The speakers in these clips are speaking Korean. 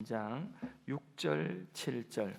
장 6절 7절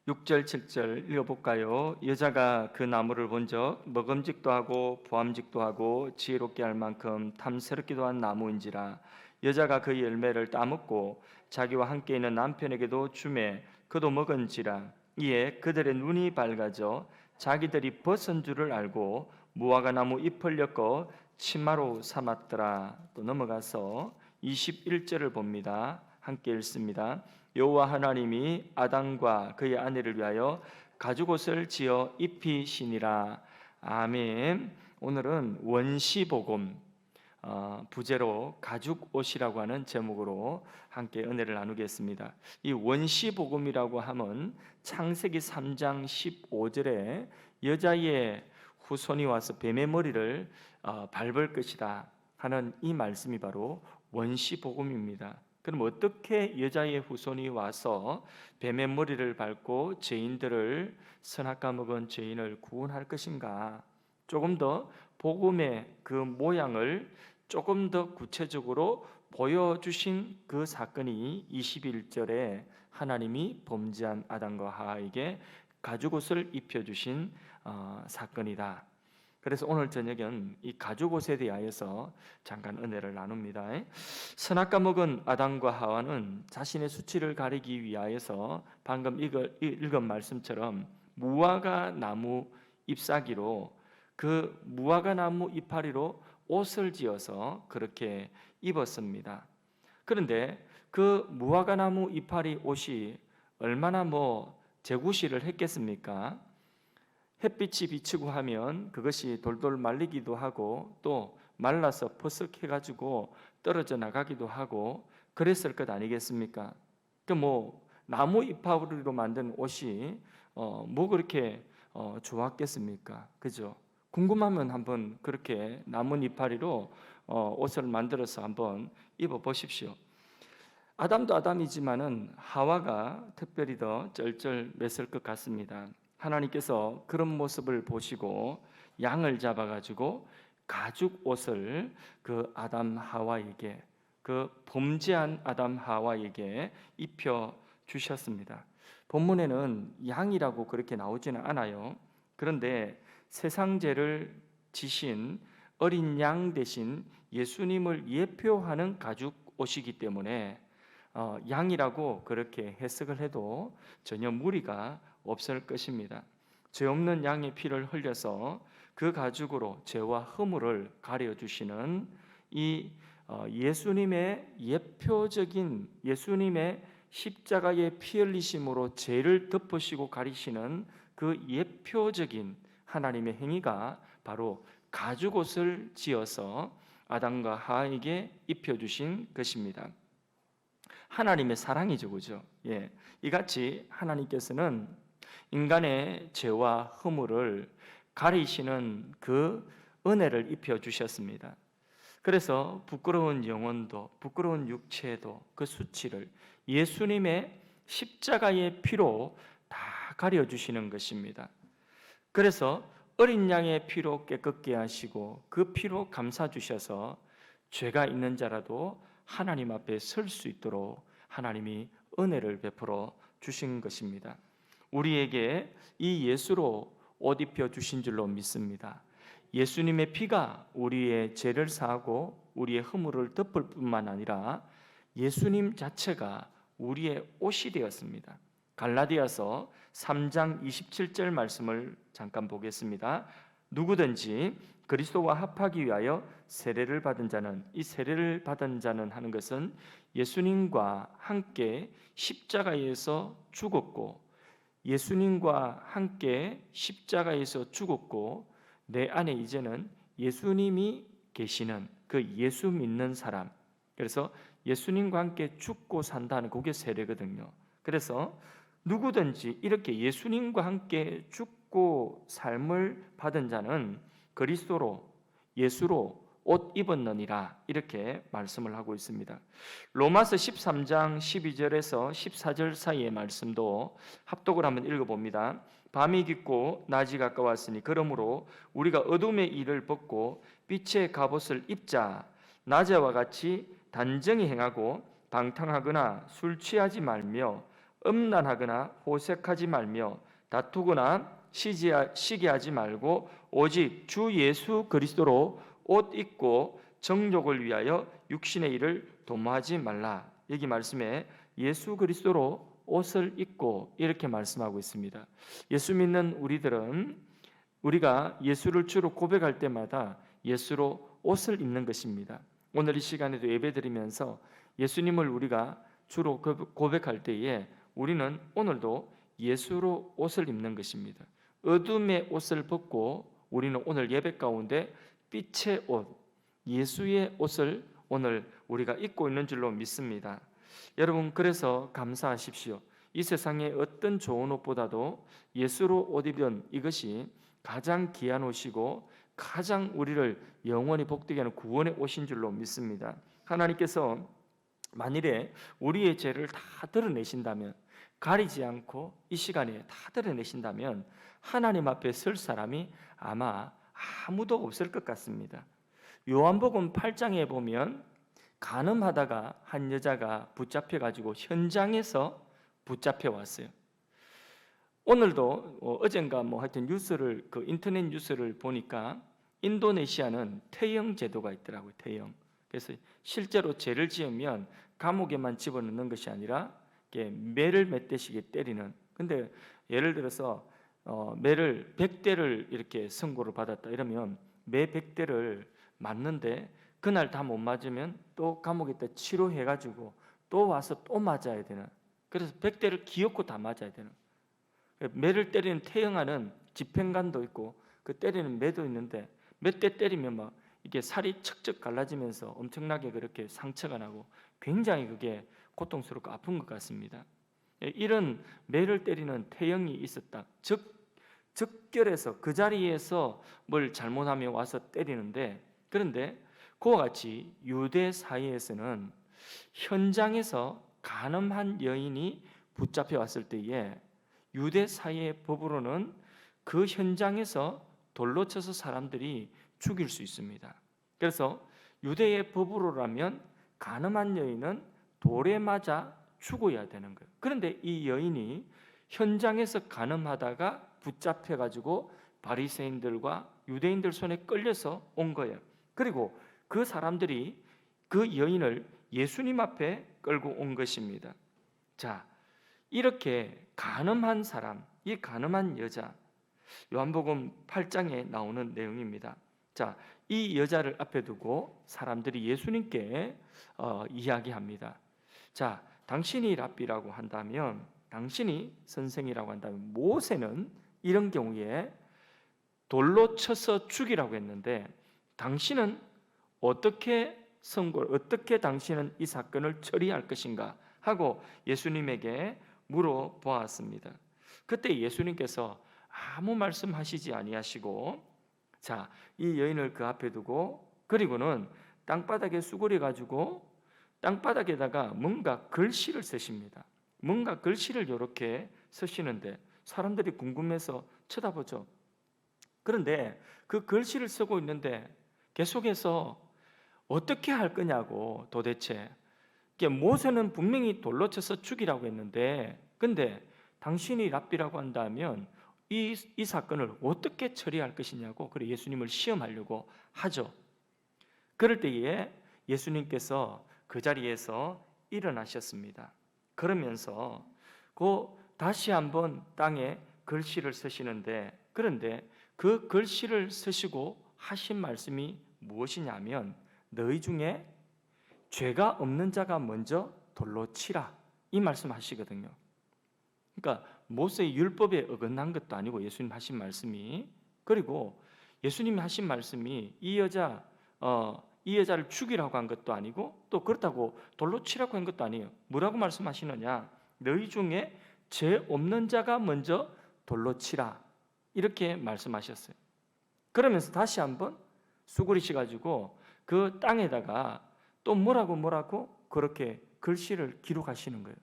6절 7절 읽어볼까요? 여자가 그 나무를 본적 먹음직도 하고 보암직도 하고 지혜롭게 할 만큼 탐스럽기도 한 나무인지라. 여자가 그 열매를 따먹고 자기와 함께 있는 남편에게도 주매 그도 먹은지라. 이에 그들의 눈이 밝아져 자기들이 벗은 줄을 알고 무화과 나무 잎을 엮어 치마로 삼았더라. 또 넘어가서 21절을 봅니다. 함께 읽습니다. 여호와 하나님이 아담과 그의 아내를 위하여 가죽옷을 지어 입히시니라. 아멘. 오늘은 원시복음 부제로 가죽옷이라고 하는 제목으로 함께 은혜를 나누겠습니다. 이 원시복음이라고 하면 창세기 3장 15절에 여자의 후손이 와서 뱀의 머리를 밟을 것이다 하는 이 말씀이 바로 원시복음입니다. 그럼 어떻게 여자의 후손이 와서 뱀의 머리를 밟고 죄인들을, 선악과 먹은 죄인을 구원할 것인가? 조금 더 복음의 그 모양을 조금 더 구체적으로 보여주신 그 사건이 21절에 하나님이 범죄한 아담과 하와에게 가죽옷을 입혀주신 사건이다. 그래서 오늘 저녁은 이 가죽옷에 대하여서 잠깐 은혜를 나눕니다. 선악과 먹은 아담과 하와는 자신의 수치를 가리기 위하여서 방금 읽은 말씀처럼 무화과 나무 잎사귀로 그 무화과 나무 이파리로 옷을 지어서 그렇게 입었습니다. 그런데 그 무화과 나무 이파리 옷이 얼마나 재구시를 했겠습니까? 햇빛이 비치고 하면 그것이 돌돌 말리기도 하고 또 말라서 퍼석해가지고 떨어져 나가기도 하고 그랬을 것 아니겠습니까? 나무 이파리로 만든 옷이 그렇게 좋았겠습니까? 그죠? 궁금하면 한번 그렇게 나무 이파리로 옷을 만들어서 한번 입어 보십시오. 아담도 아담이지만은 하와가 특별히 더 쩔쩔맸을 것 같습니다. 하나님께서 그런 모습을 보시고 양을 잡아가지고 가죽 옷을 그 아담 하와에게, 그 범죄한 아담 하와에게 입혀 주셨습니다. 본문에는 양이라고 그렇게 나오지는 않아요. 그런데 세상 죄를 지신 어린 양 대신 예수님을 예표하는 가죽 옷이기 때문에 양이라고 그렇게 해석을 해도 전혀 무리가 없을 것입니다. 죄 없는 양의 피를 흘려서 그 가죽으로 죄와 허물을 가려주시는 이 예수님의 예표적인 예수님의 십자가의 피 흘리심으로 죄를 덮으시고 가리시는 그 예표적인 하나님의 행위가 바로 가죽옷을 지어서 아담과 하와에게 입혀주신 것입니다. 하나님의 사랑이죠, 그죠? 이같이 하나님께서는 인간의 죄와 허물을 가리시는 그 은혜를 입혀 주셨습니다. 그래서 부끄러운 영혼도, 부끄러운 육체도 그 수치를 예수님의 십자가의 피로 다 가려 주시는 것입니다. 그래서 어린 양의 피로 깨끗게 하시고 그 피로 감싸 주셔서 죄가 있는 자라도 하나님 앞에 설 수 있도록 하나님이 은혜를 베풀어 주신 것입니다. 우리에게 이 예수로 옷 입혀 주신 줄로 믿습니다. 예수님의 피가 우리의 죄를 사하고 우리의 허물을 덮을 뿐만 아니라 예수님 자체가 우리의 옷이 되었습니다. 갈라디아서 3장 27절 말씀을 잠깐 보겠습니다. 누구든지 그리스도와 합하기 위하여 세례를 받은 자는, 이 세례를 받은 자는 하는 것은 예수님과 함께 십자가에서 죽었고, 예수님과 함께 십자가에서 죽었고 내 안에 이제는 예수님이 계시는 그 예수 믿는 사람, 그래서 예수님과 함께 죽고 산다는 그게 세례거든요. 그래서 누구든지 이렇게 예수님과 함께 죽고 삶을 받은 자는 그리스도로, 예수로 옷 입었느니라, 이렇게 말씀을 하고 있습니다. 로마서 13장 12절에서 14절 사이의 말씀도 합독을 한번 읽어봅니다. 밤이 깊고 낮이 가까웠으니 그러므로 우리가 어둠의 일을 벗고 빛의 갑옷을 입자. 낮에와 같이 단정히 행하고 방탕하거나 술 취하지 말며 음란하거나 호색하지 말며 다투거나 시기하지 말고 오직 주 예수 그리스도로 옷 입고 정욕을 위하여 육신의 일을 도모하지 말라. 여기 말씀에 예수 그리스도로 옷을 입고 이렇게 말씀하고 있습니다. 예수 믿는 우리들은 우리가 예수를 주로 고백할 때마다 예수로 옷을 입는 것입니다. 오늘 이 시간에도 예배드리면서 예수님을 우리가 주로 고백할 때에 우리는 오늘도 예수로 옷을 입는 것입니다. 어둠의 옷을 벗고 우리는 오늘 예배 가운데 빛의 옷, 예수의 옷을 오늘 우리가 입고 있는 줄로 믿습니다. 여러분, 그래서 감사하십시오. 이 세상의 어떤 좋은 옷보다도 예수로 옷 입은 이것이 가장 귀한 옷이고 가장 우리를 영원히 복되게 하는 구원의 옷인 줄로 믿습니다. 하나님께서 만일에 우리의 죄를 다 드러내신다면, 가리지 않고 이 시간에 다 드러내신다면 하나님 앞에 설 사람이 아마 아무도 없을 것 같습니다. 요한복음 8장에 보면 간음하다가 한 여자가 붙잡혀 가지고 현장에서 붙잡혀 왔어요. 오늘도 어젠가 하여튼 뉴스를 인터넷 뉴스를 보니까 인도네시아는 태형 제도가 있더라고요. 태형. 그래서 실제로 죄를 지으면 감옥에만 집어넣는 것이 아니라 매를 몇 대씩 때리는. 근데 예를 들어서 매를 100대를 이렇게 선고를 받았다 이러면 매 100대를 맞는데 그날 다 못 맞으면 또 감옥에다 치료해 가지고 또 와서 또 맞아야 되는. 그래서 100대를 기어코 다 맞아야 되는. 매를 때리는 태형아는 집행관도 있고 그 때리는 매도 있는데 몇 대 때리면 막 이게 살이 척척 갈라지면서 엄청나게 그렇게 상처가 나고 굉장히 그게 고통스럽고 아픈 것 같습니다. 이런 매를 때리는 태형이 있었다. 적결해서 그 자리에서 뭘 잘못하면 와서 때리는데, 그런데 그와 같이 유대 사회에서는 현장에서 간음한 여인이 붙잡혀 왔을 때에 유대 사회의 법으로는 그 현장에서 돌로 쳐서 사람들이 죽일 수 있습니다. 그래서 유대의 법으로라면 간음한 여인은 돌에 맞아 죽어야 되는 거예요. 그런데 이 여인이 현장에서 간음하다가 붙잡혀 가지고 바리새인들과 유대인들 손에 끌려서 온 거예요. 그리고 그 사람들이 그 여인을 예수님 앞에 끌고 온 것입니다. 자, 이렇게 간음한 사람, 이 간음한 여자, 요한복음 8장에 나오는 내용입니다. 자, 이 여자를 앞에 두고 사람들이 예수님께 이야기합니다. 자, 당신이 랍비라고 한다면, 당신이 선생이라고 한다면, 모세는 이런 경우에 돌로 쳐서 죽이라고 했는데 당신은 어떻게 당신은 이 사건을 처리할 것인가 하고 예수님에게 물어보았습니다. 그때 예수님께서 아무 말씀하시지 아니하시고, 자, 이 여인을 그 앞에 두고 그리고는 땅바닥에 수그려 가지고 땅바닥에다가 뭔가 글씨를 쓰십니다. 뭔가 글씨를 이렇게 쓰시는데 사람들이 궁금해서 쳐다보죠. 그런데 그 글씨를 쓰고 있는데 계속해서 어떻게 할 거냐고, 도대체 모세는 분명히 돌로 쳐서 죽이라고 했는데, 근데 당신이 랍비라고 한다면 이 사건을 어떻게 처리할 것이냐고, 그래 예수님을 시험하려고 하죠. 그럴 때에 예수님께서 그 자리에서 일어나셨습니다. 그러면서 다시 한번 땅에 글씨를 쓰시는데, 그런데 그 글씨를 쓰시고 하신 말씀이 무엇이냐면, 너희 중에 죄가 없는 자가 먼저 돌로 치라, 이 말씀하시거든요. 그러니까 모세의 율법에 어긋난 것도 아니고 예수님 하신 말씀이, 그리고 예수님이 하신 말씀이 이 여자를 죽이라고 한 것도 아니고 또 그렇다고 돌로 치라고 한 것도 아니에요. 뭐라고 말씀하시느냐? 너희 중에 죄 없는 자가 먼저 돌로 치라, 이렇게 말씀하셨어요. 그러면서 다시 한번 수그리시 가지고 그 땅에다가 또 뭐라고 그렇게 글씨를 기록하시는 거예요.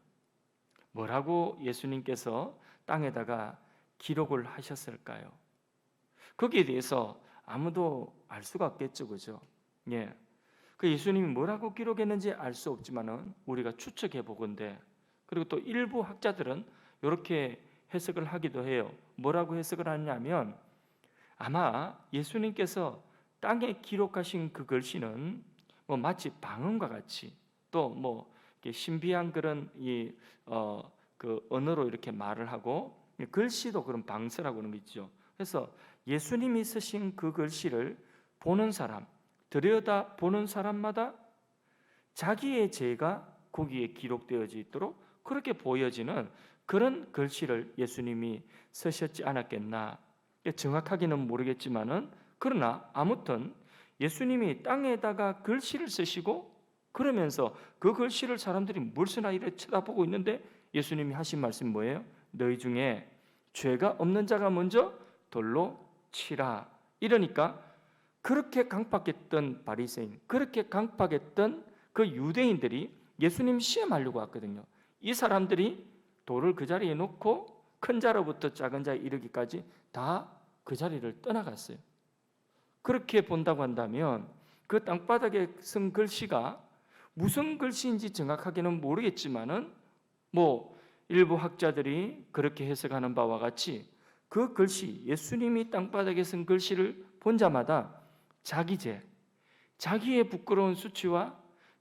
뭐라고 예수님께서 땅에다가 기록을 하셨을까요? 거기에 대해서 아무도 알 수가 없겠죠, 그죠? 예. 그 예수님이 뭐라고 기록했는지 알 수 없지만은 우리가 추측해 보건대, 그리고 또 일부 학자들은 이렇게 해석을 하기도 해요. 뭐라고 해석을 하냐면 아마 예수님께서 땅에 기록하신 그 글씨는 뭐 마치 방언과 같이 또 뭐 신비한 그런 그 언어로 이렇게 말을 하고, 글씨도 그런 방서라고 하는 거 있죠. 그래서 예수님이 쓰신 그 글씨를 보는 사람, 들여다 보는 사람마다 자기의 죄가 거기에 기록되어져 있도록 그렇게 보여지는 그런 글씨를 예수님이 쓰셨지 않았겠나. 정확하게는 모르겠지만은 그러나 아무튼 예수님이 땅에다가 글씨를 쓰시고 그러면서 그 글씨를 사람들이 물새나 이래 쳐다보고 있는데 예수님이 하신 말씀이 뭐예요? 너희 중에 죄가 없는 자가 먼저 돌로 치라. 이러니까 그렇게 강팍했던 바리새인, 그렇게 강팍했던 그 유대인들이 예수님 시험하려고 왔거든요. 이 사람들이 돌을 그 자리에 놓고 큰 자로부터 작은 자에 이르기까지 다 그 자리를 떠나갔어요. 그렇게 본다고 한다면 그 땅바닥에 쓴 글씨가 무슨 글씨인지 정확하게는 모르겠지만은 뭐 일부 학자들이 그렇게 해석하는 바와 같이 그 글씨, 예수님이 땅바닥에 쓴 글씨를 본 자마다 자기 죄, 자기의 부끄러운 수치와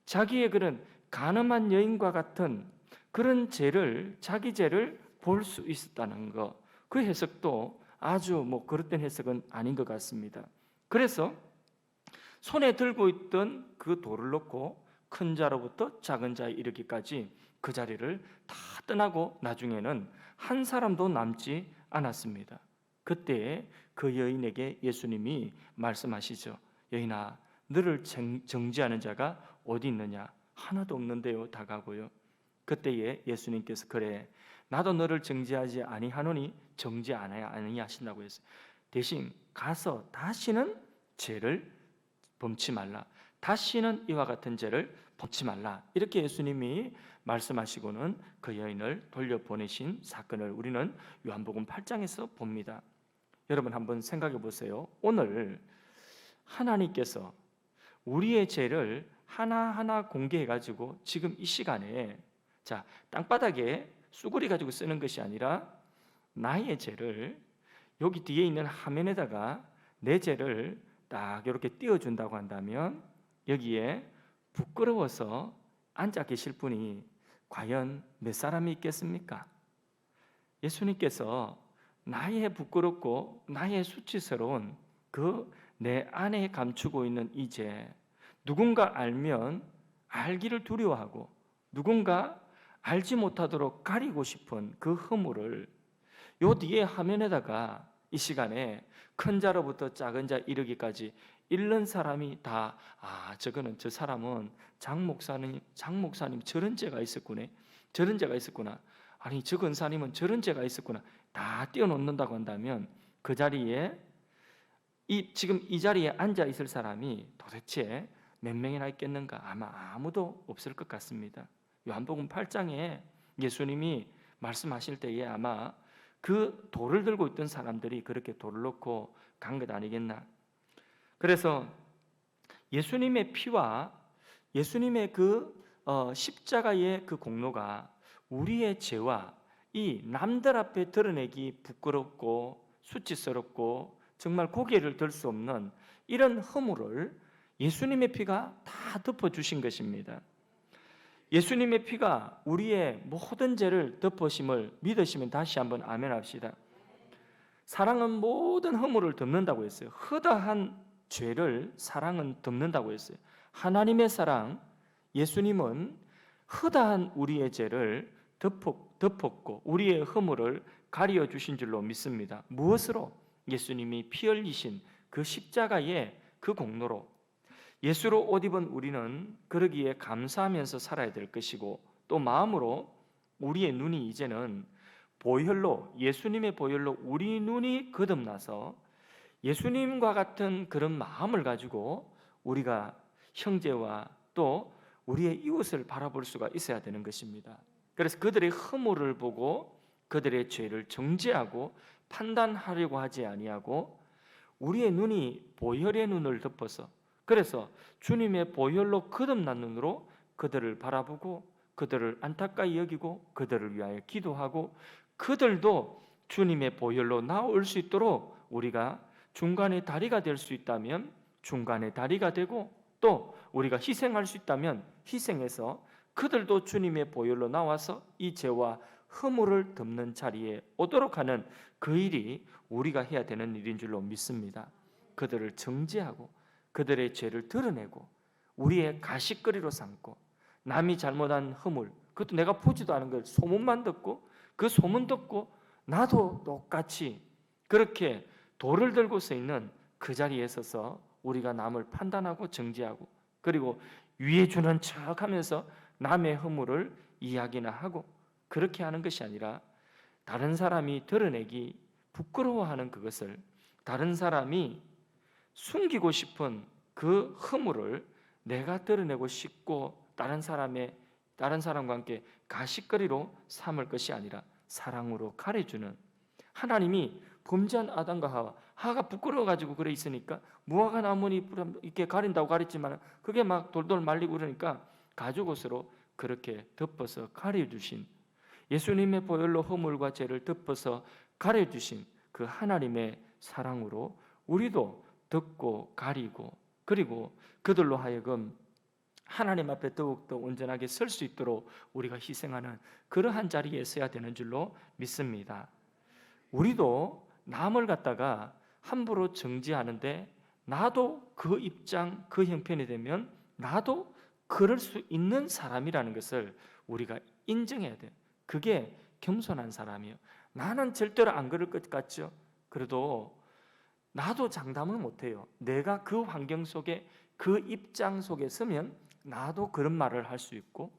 자기의 그런 간음한 여인과 같은 그런 죄를, 자기 죄를 볼 수 있었다는 것, 그 해석도 아주 뭐 그릇된 해석은 아닌 것 같습니다. 그래서 손에 들고 있던 그 돌을 놓고 큰 자로부터 작은 자에 이르기까지 그 자리를 다 떠나고 나중에는 한 사람도 남지 않았습니다. 그때 그 여인에게 예수님이 말씀하시죠. 여인아, 너를 정죄하는 자가 어디 있느냐? 하나도 없는데요. 다 가고요. 그때에 예수님께서 그래, 나도 너를 정죄하지 아니하노니 정죄 아니하신다고 했어요. 대신 가서 다시는 죄를 범치 말라. 다시는 이와 같은 죄를 범치 말라. 이렇게 예수님이 말씀하시고는 그 여인을 돌려보내신 사건을 우리는 요한복음 8장에서 봅니다. 여러분 한번 생각해 보세요. 오늘 하나님께서 우리의 죄를 하나하나 공개해 가지고 지금 이 시간에 땅바닥에 쑤구리 가지고 쓰는 것이 아니라 나의 죄를 여기 뒤에 있는 화면에다가 내 죄를 딱 이렇게 띄워준다고 한다면 여기에 부끄러워서 앉아 계실 분이 과연 몇 사람이 있겠습니까? 예수님께서 나의 부끄럽고 나의 수치스러운 그 내 안에 감추고 있는 이 죄, 누군가 알면 알기를 두려워하고 누군가 알지 못하도록 가리고 싶은 그 허물을 요 뒤에 화면에다가 이 시간에 큰 자로부터 작은 자 이르기까지 읽는 사람이 다 저거는 저 사람은 장 목사님 저런 죄가 있었구나. 저런 죄가 있었구나. 아니 저 권사님은 저런 죄가 있었구나. 다 띄워놓는다고 한다면 그 자리에 지금 이 자리에 앉아 있을 사람이 도대체 몇 명이나 있겠는가? 아마 아무도 없을 것 같습니다. 요한복음 8장에 예수님이 말씀하실 때에 아마 그 돌을 들고 있던 사람들이 그렇게 돌을 놓고 간 것 아니겠나? 그래서 예수님의 피와 예수님의 그 십자가의 그 공로가 우리의 죄와 이 남들 앞에 드러내기 부끄럽고 수치스럽고 정말 고개를 들 수 없는 이런 허물을 예수님의 피가 다 덮어주신 것입니다. 예수님의 피가 우리의 모든 죄를 덮으심을 믿으시면 다시 한번 아멘 합시다. 사랑은 모든 허물을 덮는다고 했어요. 허다한 죄를 사랑은 덮는다고 했어요. 하나님의 사랑, 예수님은 허다한 우리의 죄를 덮었고 우리의 허물을 가리어 주신 줄로 믿습니다. 무엇으로? 예수님이 피 흘리신 그 십자가의 그 공로로. 예수로 옷 입은 우리는 그러기에 감사하면서 살아야 될 것이고 또 마음으로 우리의 눈이 이제는 보혈로, 예수님의 보혈로 우리 눈이 거듭나서 예수님과 같은 그런 마음을 가지고 우리가 형제와 또 우리의 이웃을 바라볼 수가 있어야 되는 것입니다. 그래서 그들의 허물을 보고 그들의 죄를 정죄하고 판단하려고 하지 아니하고 우리의 눈이 보혈의 눈을 덮어서 그래서 주님의 보혈로 거듭난 눈으로 그들을 바라보고 그들을 안타까이 여기고 그들을 위하여 기도하고 그들도 주님의 보혈로 나올 수 있도록 우리가 중간에 다리가 될 수 있다면 중간에 다리가 되고, 또 우리가 희생할 수 있다면 희생해서 그들도 주님의 보혈로 나와서 이 죄와 허물을 덮는 자리에 오도록 하는 그 일이 우리가 해야 되는 일인 줄로 믿습니다. 그들을 정죄하고 그들의 죄를 드러내고 우리의 가시거리로 삼고, 남이 잘못한 허물, 그것도 내가 보지도 않은 걸 소문만 듣고 그 소문 듣고 나도 똑같이 그렇게 돌을 들고 서 있는 그 자리에 서서 우리가 남을 판단하고 정죄하고, 그리고 위에 주는 척하면서 남의 허물을 이야기나 하고, 그렇게 하는 것이 아니라 다른 사람이 드러내기 부끄러워하는 그것을 다른 사람이 숨기고 싶은 그 허물을 내가 드러내고 싶고 다른 사람과 함께 가시거리로 삼을 것이 아니라 사랑으로 가려주는, 하나님이 범죄한 아담과 하가 부끄러워가지고 그래 있으니까 무화과 나무니 이렇게 가린다고 가렸지만 그게 막 돌돌 말리고 그러니까 가죽옷으로 그렇게 덮어서 가려주신, 예수님의 보혈로 허물과 죄를 덮어서 가려주신 그 하나님의 사랑으로 우리도 덮고 가리고, 그리고 그들로 하여금 하나님 앞에 더욱더 온전하게 설 수 있도록 우리가 희생하는 그러한 자리에 서야 되는 줄로 믿습니다. 우리도 남을 갖다가 함부로 정죄하는데 나도 그 입장, 그 형편이 되면 나도 그럴 수 있는 사람이라는 것을 우리가 인정해야 돼요. 그게 겸손한 사람이에요. 나는 절대로 안 그럴 것 같죠. 그래도 나도 장담을 못해요. 내가 그 환경 속에 그 입장 속에 서면 나도 그런 말을 할 수 있고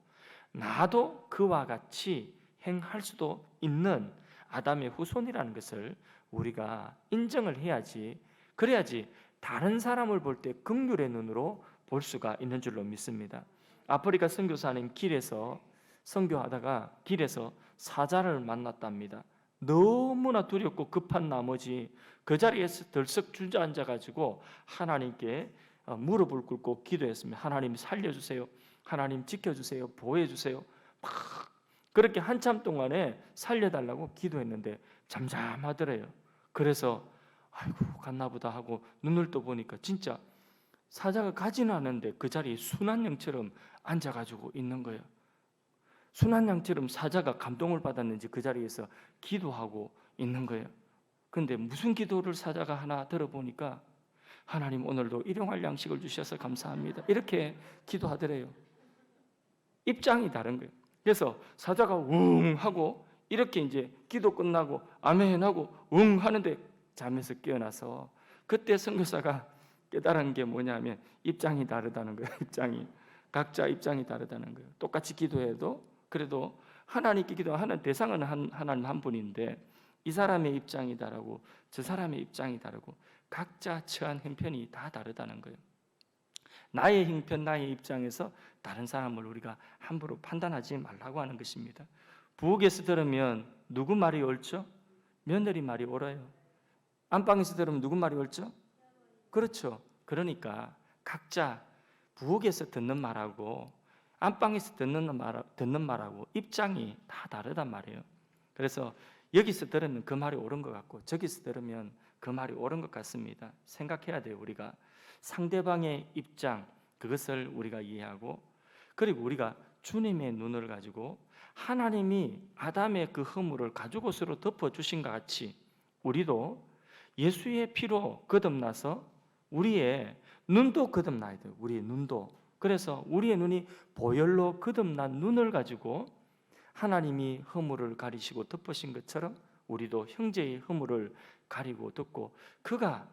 나도 그와 같이 행할 수도 있는 아담의 후손이라는 것을 우리가 인정을 해야지, 그래야지 다른 사람을 볼 때 긍휼의 눈으로 볼 수가 있는 줄로 믿습니다. 아프리카 선교사님 길에서 선교하다가 길에서 사자를 만났답니다. 너무나 두렵고 급한 나머지 그 자리에서 덜썩 주저앉아 가지고 하나님께 무릎을 꿇고 기도했습니다. 하나님 살려주세요, 하나님 지켜주세요, 보호해주세요. 막 그렇게 한참 동안에 살려달라고 기도했는데 잠잠하더래요. 그래서 아이고 갔나보다 하고 눈을 떠보니까 진짜 사자가 가지는 않는데 그 자리에 순한 양처럼 앉아가지고 있는 거예요. 순한 양처럼 사자가 감동을 받았는지 그 자리에서 기도하고 있는 거예요. 그런데 무슨 기도를 사자가 하나 들어보니까 하나님 오늘도 일용할 양식을 주셔서 감사합니다, 이렇게 기도하더래요. 입장이 다른 거예요. 그래서 사자가 웅 하고 이렇게 이제 기도 끝나고 아멘 하고 웅 하는데 잠에서 깨어나서 그때 선교사가 깨달은 게 뭐냐면 입장이 다르다는 거예요. 각자 입장이 다르다는 거예요. 똑같이 기도해도 그래도 하나님께 기도하는 대상은 하나님 한 분인데 이 사람의 입장이 다르고 저 사람의 입장이 다르고 각자 처한 형편이 다 다르다는 거예요. 나의 형편, 나의 입장에서 다른 사람을 우리가 함부로 판단하지 말라고 하는 것입니다. 부엌에서 들으면 누구 말이 옳죠? 며느리 말이 옳아요. 안방에서 들으면 누구 말이 옳죠? 그렇죠. 그러니까 각자 부엌에서 듣는 말하고 안방에서 듣는 말하고 입장이 다 다르단 말이에요. 그래서 여기서 들으면 그 말이 옳은 것 같고 저기서 들으면 그 말이 옳은 것 같습니다. 생각해야 돼요. 우리가 상대방의 입장, 그것을 우리가 이해하고, 그리고 우리가 주님의 눈을 가지고 하나님이 아담의 그 허물을 가죽옷으로 덮어주신 것 같이 우리도 예수의 피로 거듭나서 우리의 눈도 거듭나야 돼요. 우리의 눈도. 그래서 우리의 눈이 보혈로 거듭난 눈을 가지고 하나님이 허물을 가리시고 덮으신 것처럼 우리도 형제의 허물을 가리고 덮고, 그가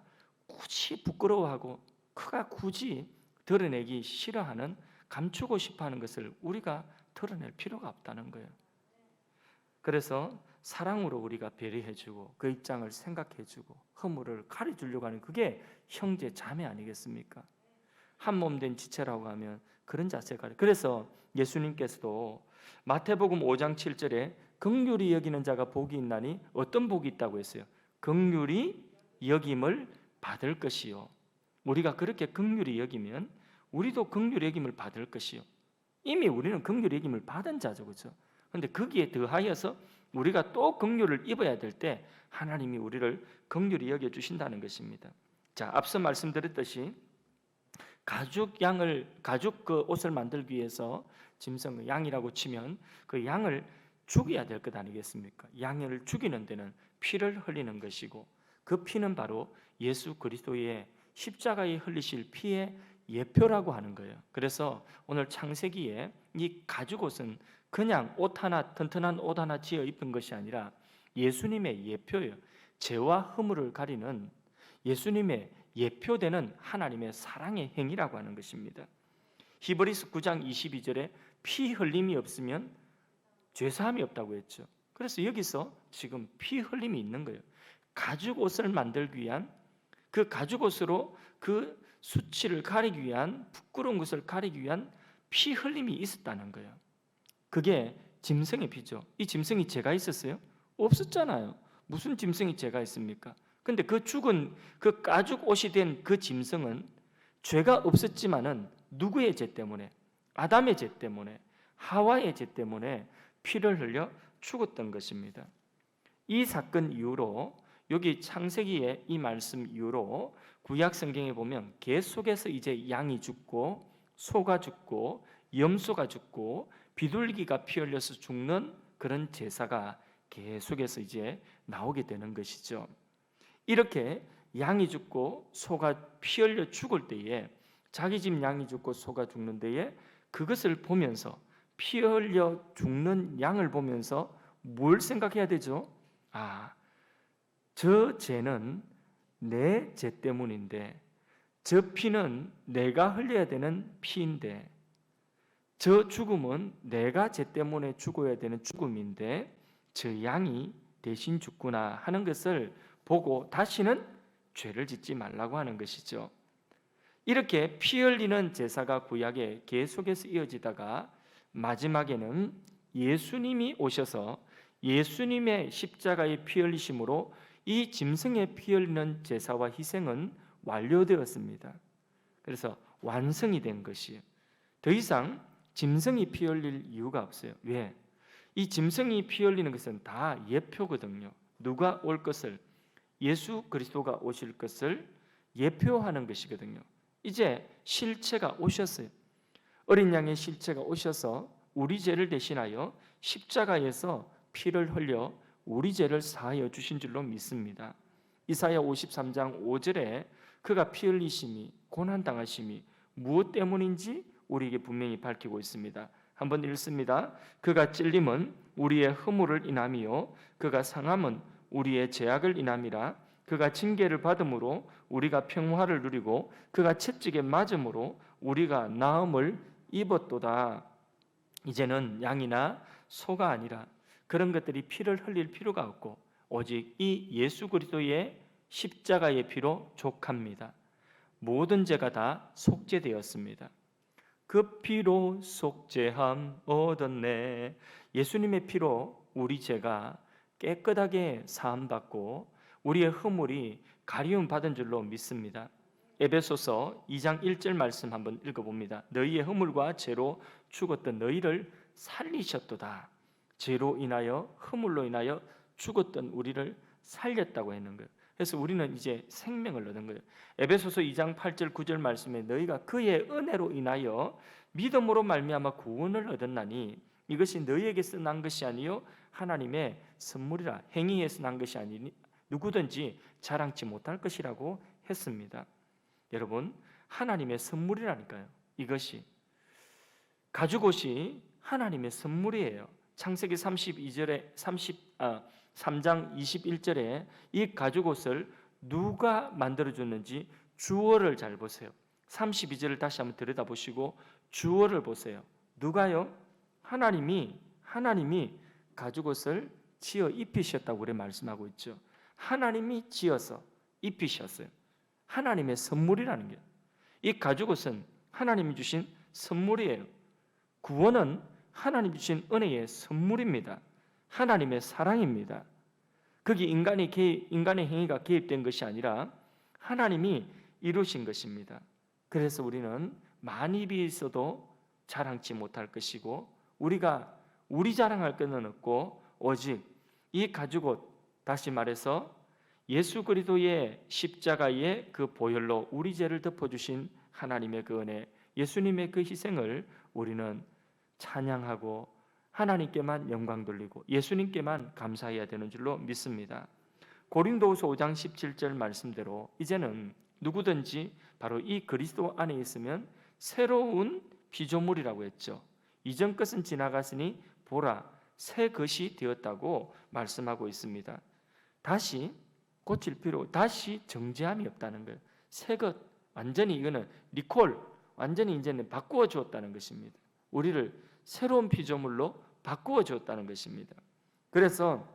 굳이 부끄러워하고 그가 굳이 드러내기 싫어하는, 감추고 싶어하는 것을 우리가 드러낼 필요가 없다는 거예요. 그래서 사랑으로 우리가 배려해주고 그 입장을 생각해주고 허물을 가려주려고 하는, 그게 형제 자매 아니겠습니까? 한 몸 된 지체라고 하면 그런 자세가. 그래서 예수님께서도 마태복음 5장 7절에 긍휼히 여기는 자가 복이 있나니, 어떤 복이 있다고 했어요? 긍휼히 여김을 받을 것이요. 우리가 그렇게 긍휼히 여기면 우리도 긍휼히 여김을 받을 것이요. 이미 우리는 긍휼히 여김을 받은 자죠, 그렇죠? 그런데 거기에 더하여서 우리가 또 긍휼을 입어야 될 때 하나님이 우리를 긍휼히 여겨 주신다는 것입니다. 자, 앞서 말씀드렸듯이 가죽 그 옷을 만들기 위해서 짐승 양이라고 치면 그 양을 죽여야 될 것 아니겠습니까? 양을 죽이는 데는 피를 흘리는 것이고 그 피는 바로 예수 그리스도의 십자가에 흘리실 피의 예표라고 하는 거예요. 그래서 오늘 창세기에 이 가죽 옷은 그냥 옷 하나, 튼튼한 옷 하나 지어 입은 것이 아니라 예수님의 예표예요. 죄와 허물을 가리는 예수님의 예표되는 하나님의 사랑의 행위라고 하는 것입니다. 히브리서 9장 22절에 피 흘림이 없으면 죄사함이 없다고 했죠. 그래서 여기서 지금 피 흘림이 있는 거예요. 가죽 옷을 만들기 위한 그 가죽 옷으로 그 수치를 가리기 위한 부끄러운 것을 가리기 위한 피 흘림이 있었다는 거예요. 그게 짐승의 피죠. 이 짐승이 죄가 있었어요? 없었잖아요. 무슨 짐승이 죄가 있습니까? 근데 그 죽은 그 가죽 옷이 된 그 짐승은 죄가 없었지만은 누구의 죄 때문에? 아담의 죄 때문에, 하와의 죄 때문에 피를 흘려 죽었던 것입니다. 이 사건 이후로 여기 창세기의 이 말씀 이후로 구약 성경에 보면 계속해서 이제 양이 죽고 소가 죽고 염소가 죽고 비둘기가 피 흘려서 죽는 그런 제사가 계속해서 이제 나오게 되는 것이죠. 이렇게 양이 죽고 소가 피 흘려 죽을 때에 자기 집 양이 죽고 소가 죽는 데에 그것을 보면서 피 흘려 죽는 양을 보면서 뭘 생각해야 되죠? 저 죄는 내 죄 때문인데 저 피는 내가 흘려야 되는 피인데 저 죽음은 내가 죄 때문에 죽어야 되는 죽음인데 저 양이 대신 죽구나 하는 것을 보고 다시는 죄를 짓지 말라고 하는 것이죠. 이렇게 피 흘리는 제사가 구약에 계속해서 이어지다가 마지막에는 예수님이 오셔서 예수님의 십자가의 피 흘리심으로 이 짐승의 피 흘리는 제사와 희생은 완료되었습니다. 그래서 완성이 된 것이에요. 더 이상 짐승이 피 흘릴 이유가 없어요. 왜? 이 짐승이 피 흘리는 것은 다 예표거든요. 누가 올 것을, 예수 그리스도가 오실 것을 예표하는 것이거든요. 이제 실체가 오셨어요. 어린 양의 실체가 오셔서 우리 죄를 대신하여 십자가에서 피를 흘려 우리 죄를 사하여 주신 줄로 믿습니다. 이사야 53장 5절에 그가 피 흘리심이 고난당하심이 무엇 때문인지 우리에게 분명히 밝히고 있습니다. 한번 읽습니다. 그가 찔림은 우리의 허물을 인함이요 그가 상함은 우리의 죄악을 인함이라. 그가 징계를 받음으로 우리가 평화를 누리고 그가 채찍에 맞음으로 우리가 나음을 입었도다. 이제는 양이나 소가 아니라 그런 것들이 피를 흘릴 필요가 없고 오직 이 예수 그리스도의 십자가의 피로 족합니다. 모든 죄가 다 속죄되었습니다. 그 피로 속죄함 얻었네. 예수님의 피로 우리 죄가 깨끗하게 사함받고 우리의 허물이 가리움 받은 줄로 믿습니다. 에베소서 2장 1절 말씀 한번 읽어봅니다. 너희의 허물과 죄로 죽었던 너희를 살리셨도다. 죄로 인하여 허물로 인하여 죽었던 우리를 살렸다고 했는 거예요. 그래서 우리는 이제 생명을 얻은 거예요. 에베소서 2장 8절 9절 말씀에 너희가 그의 은혜로 인하여 믿음으로 말미암아 구원을 얻었나니 이것이 너희에게서 난 것이 아니요 하나님의 선물이라. 행위에서 난 것이 아니니 누구든지 자랑치 못할 것이라고 했습니다. 여러분, 하나님의 선물이라니까요. 이것이 가죽옷이 하나님의 선물이에요. 창세기 32절에 3장 21절에 이 가죽옷을 누가 만들어줬는지 주어를 잘 보세요. 32절을 다시 한번 들여다보시고 주어를 보세요. 누가요? 하나님이 가죽옷을 지어 입히셨다고 우리 말씀하고 있죠. 하나님이 지어서 입히셨어요. 하나님의 선물이라는 게, 이 가죽옷은 하나님이 주신 선물이에요. 구원은 하나님이 주신 은혜의 선물입니다. 하나님의 사랑입니다. 거기 인간의 행위가 개입된 것이 아니라 하나님이 이루신 것입니다. 그래서 우리는 만입이 있어도 자랑치 못할 것이고 우리가 우리 자랑할 것은 없고 오직 이 가죽옷, 다시 말해서 예수 그리스도의 십자가의 그 보혈로 우리 죄를 덮어주신 하나님의 그 은혜, 예수님의 그 희생을 우리는 찬양하고 하나님께만 영광 돌리고 예수님께만 감사해야 되는 줄로 믿습니다. 고린도후서 5장 17절 말씀대로 이제는 누구든지 바로 이 그리스도 안에 있으면 새로운 피조물이라고 했죠. 이전 것은 지나갔으니 보라 새 것이 되었다고 말씀하고 있습니다. 다시 고칠 필요, 다시 정죄함이 없다는 거예요. 새 것, 완전히 이거는 리콜, 완전히 이제는 바꾸어 주었다는 것입니다. 우리를 새로운 피조물로 바꾸어 주었다는 것입니다. 그래서